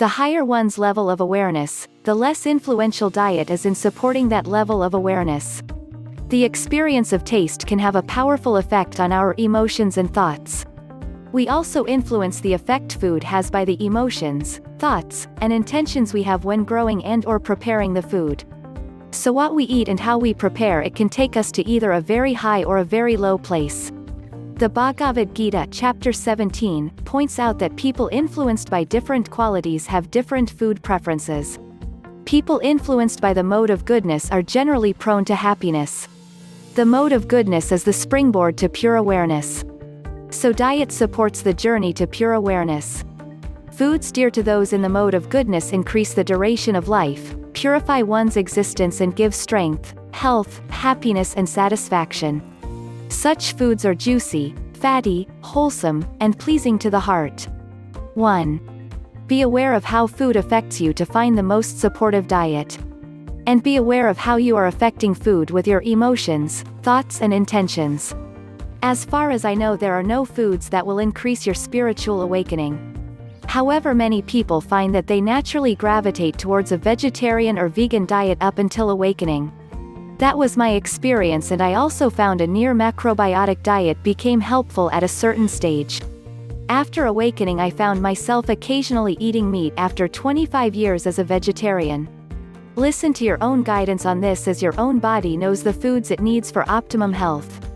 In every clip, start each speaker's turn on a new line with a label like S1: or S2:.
S1: The higher one's level of awareness, the less influential diet is in supporting that level of awareness. The experience of taste can have a powerful effect on our emotions and thoughts. We also influence the effect food has by the emotions, thoughts, and intentions we have when growing and/or preparing the food. So what we eat and how we prepare it can take us to either a very high or a very low place. The Bhagavad Gita, chapter 17, points out that people influenced by different qualities have different food preferences. People influenced by the mode of goodness are generally prone to happiness. The mode of goodness is the springboard to pure awareness. So diet supports the journey to pure awareness. Foods dear to those in the mode of goodness increase the duration of life, purify one's existence and give strength, health, happiness and satisfaction. Such foods are juicy, fatty, wholesome, and pleasing to the heart. 1. Be aware of how food affects you to find the most supportive diet. And be aware of how you are affecting food with your emotions, thoughts and intentions. As far as I know, there are no foods that will increase your spiritual awakening. However, many people find that they naturally gravitate towards a vegetarian or vegan diet up until awakening. That was my experience, and I also found a near macrobiotic diet became helpful at a certain stage. After awakening, I found myself occasionally eating meat after 25 years as a vegetarian. Listen to your own guidance on this, as your own body knows the foods it needs for optimum health.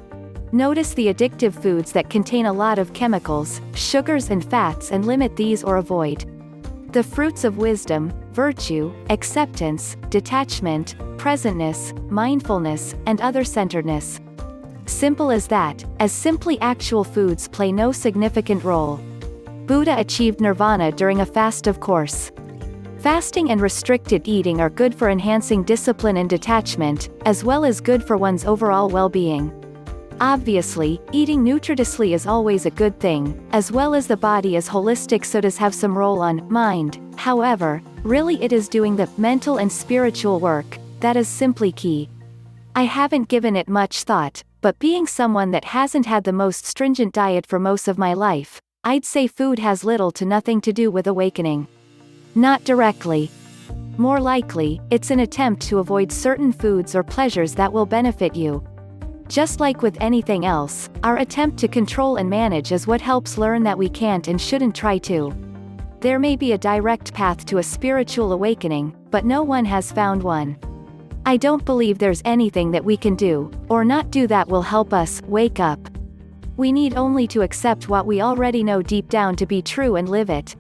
S1: Notice the addictive foods that contain a lot of chemicals, sugars and fats, and limit these or avoid. The fruits of wisdom, virtue, acceptance, detachment, presentness, mindfulness, and other-centeredness. Simple as that, as simply actual foods play no significant role. Buddha achieved nirvana during a fast, of course. Fasting and restricted eating are good for enhancing discipline and detachment, as well as good for one's overall well-being. Obviously, eating nutritiously is always a good thing, as well as the body is holistic, so does have some role on mind. However, really it is doing the mental and spiritual work that is simply key. I haven't given it much thought, but being someone that hasn't had the most stringent diet for most of my life, I'd say food has little to nothing to do with awakening. Not directly. More likely, it's an attempt to avoid certain foods or pleasures that will benefit you. Just like with anything else, our attempt to control and manage is what helps learn that we can't and shouldn't try to. There may be a direct path to a spiritual awakening, but no one has found one. I don't believe there's anything that we can do, or not do, that will help us wake up. We need only to accept what we already know deep down to be true and live it.